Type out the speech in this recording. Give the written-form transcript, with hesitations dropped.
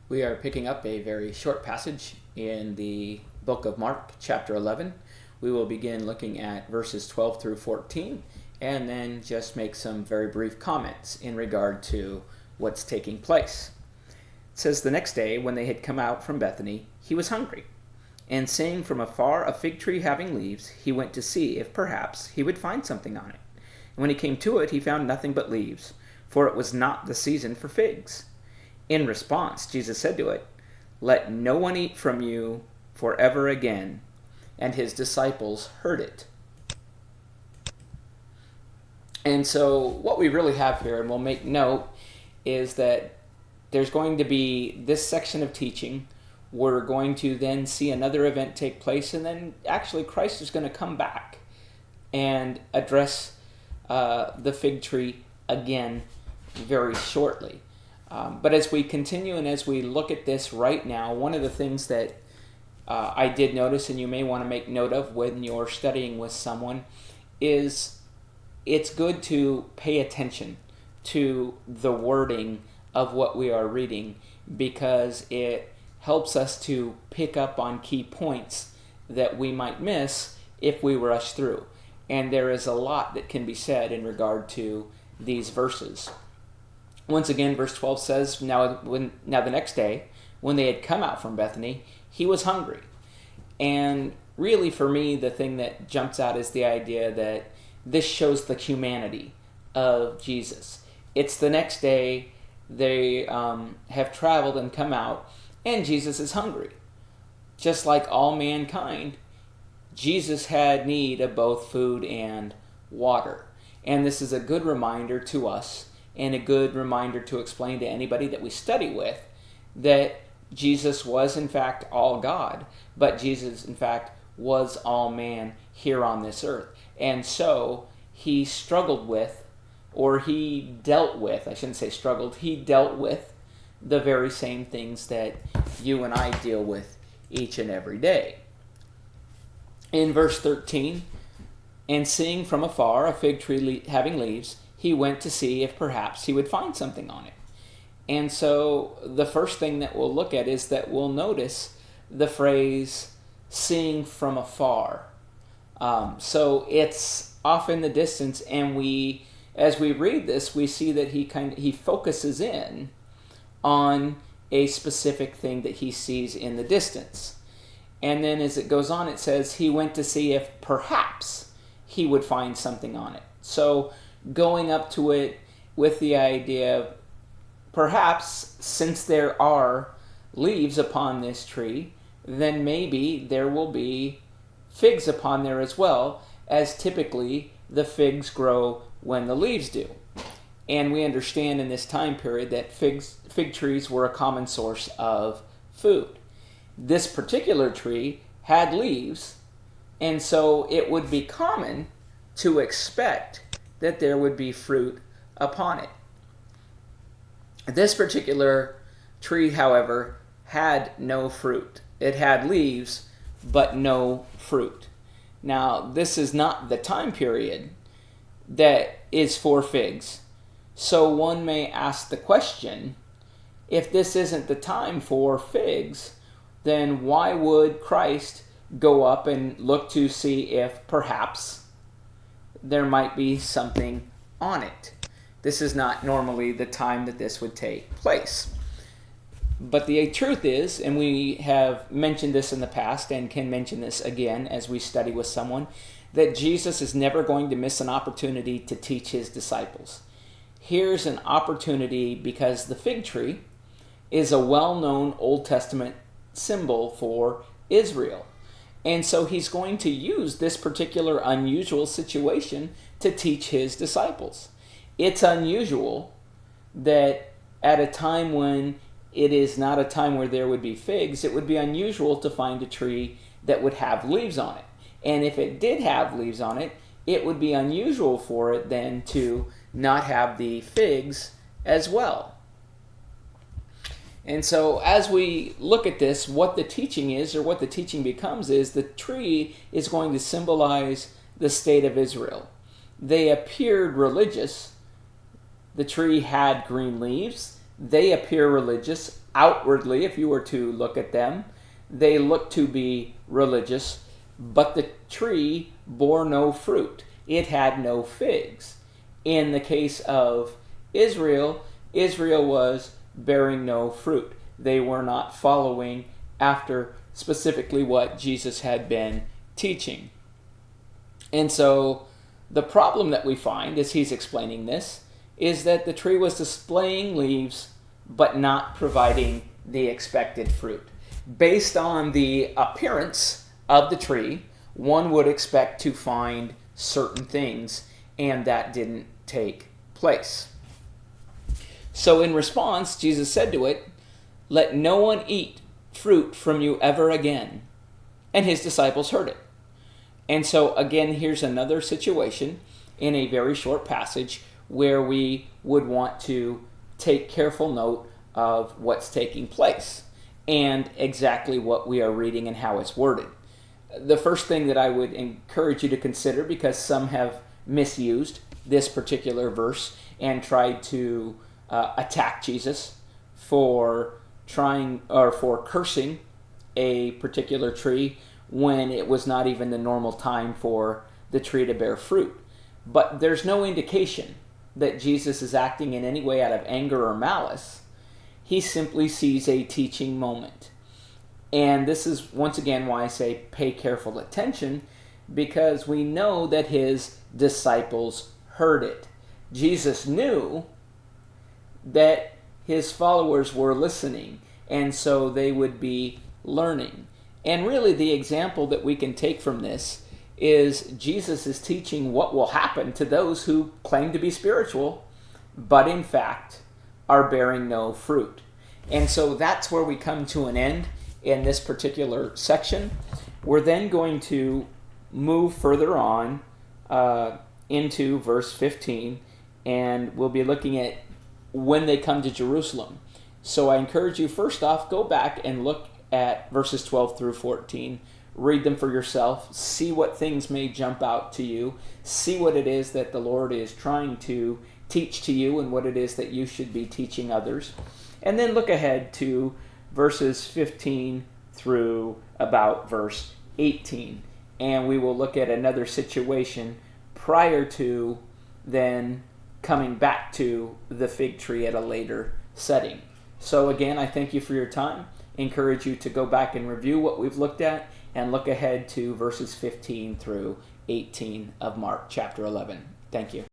We are picking up a very short passage in the book of Mark, chapter 11. We will begin looking at verses 12 through 14 and then just make some very brief comments in regard to what's taking place. It says, "The next day, when they had come out from Bethany, he was hungry. And seeing from afar a fig tree having leaves, he went to see if perhaps he would find something on it. And when he came to it, he found nothing but leaves, for it was not the season for figs. In response, Jesus said to it, 'Let no one eat from you forever again.' And his disciples heard it." And so what we really have here, and we'll make note, is that there's going to be this section of teaching. We're going to then see another event take place, and then actually Christ is going to come back and address the fig tree again very shortly. But as we continue and as we look at this right now, one of the things that I did notice, and you may want to make note of when you're studying with someone, is it's good to pay attention to the wording of what we are reading, because it helps us to pick up on key points that we might miss if we rush through. And there is a lot that can be said in regard to these verses. Once again, verse 12 says, Now the next day, when they had come out from Bethany, he was hungry. And really, for me, the thing that jumps out is the idea that this shows the humanity of Jesus. It's the next day, they have traveled and come out, and Jesus is hungry. Just like all mankind, Jesus had need of both food and water. And this is a good reminder to us, and a good reminder to explain to anybody that we study with, that Jesus was in fact all God, but Jesus in fact was all man here on this earth. And so he struggled with, or he dealt with, I shouldn't say struggled, he dealt with the very same things that you and I deal with each and every day. In verse 13, "And seeing from afar a fig tree having leaves, he went to see if perhaps he would find something on it." And so the first thing that we'll look at is that we'll notice the phrase "seeing from afar." So it's off in the distance, and as we read this, we see that he focuses in on a specific thing that he sees in the distance. And then as it goes on, it says he went to see if perhaps he would find something on it. So going up to it with the idea of perhaps, since there are leaves upon this tree, then maybe there will be figs upon there as well, as typically the figs grow when the leaves do. And we understand in this time period that fig trees were a common source of food. This particular tree had leaves, and so it would be common to expect that there would be fruit upon it. This particular tree, however, had no fruit. It had leaves, but no fruit. Now, this is not the time period that is for figs. So one may ask the question, if this isn't the time for figs, then why would Christ go up and look to see if perhaps there might be something on it? This is not normally the time that this would take place. But the truth is, and we have mentioned this in the past and can mention this again as we study with someone, that Jesus is never going to miss an opportunity to teach his disciples. Here's an opportunity because the fig tree is a well-known Old Testament symbol for Israel. And so he's going to use this particular unusual situation to teach his disciples. It's unusual that at a time when it is not a time where there would be figs, it would be unusual to find a tree that would have leaves on it. And if it did have leaves on it, it would be unusual for it then to not have the figs as well. And so as we look at this, what the teaching is, or what the teaching becomes, is the tree is going to symbolize the state of Israel. They appeared religious. The tree had green leaves. They appear religious. outwardly, if you were to look at them, they looked to be religious, but the tree bore no fruit. It had no figs. In the case of Israel, Israel was bearing no fruit. They were not following after specifically what Jesus had been teaching. And so the problem that we find as he's explaining this is that the tree was displaying leaves but not providing the expected fruit. Based on the appearance of the tree, one would expect to find certain things, and that didn't take place. So in response, Jesus said to it, "Let no one eat fruit from you ever again." And his disciples heard it. And so again, here's another situation in a very short passage where we would want to take careful note of what's taking place and exactly what we are reading and how it's worded. The first thing that I would encourage you to consider, because some have misused this particular verse and tried to attack Jesus for cursing a particular tree when it was not even the normal time for the tree to bear fruit. But there's no indication that Jesus is acting in any way out of anger or malice. He simply sees a teaching moment. And this is once again why I say pay careful attention, because we know that his disciples heard it. Jesus knew that his followers were listening, and so they would be learning. And really the example that we can take from this is Jesus is teaching what will happen to those who claim to be spiritual, but in fact are bearing no fruit. And so that's where we come to an end in this particular section. We're then going to move further on into verse 15, and we'll be looking at when they come to Jerusalem. So I encourage you, first off, go back and look at verses 12 through 14. Read them for yourself. See what things may jump out to you. See what it is that the Lord is trying to teach to you and what it is that you should be teaching others. And then look ahead to verses 15 through about verse 18. And we will look at another situation prior to then coming back to the fig tree at a later setting. So again, I thank you for your time. Encourage you to go back and review what we've looked at and look ahead to verses 15 through 18 of Mark chapter 11. Thank you.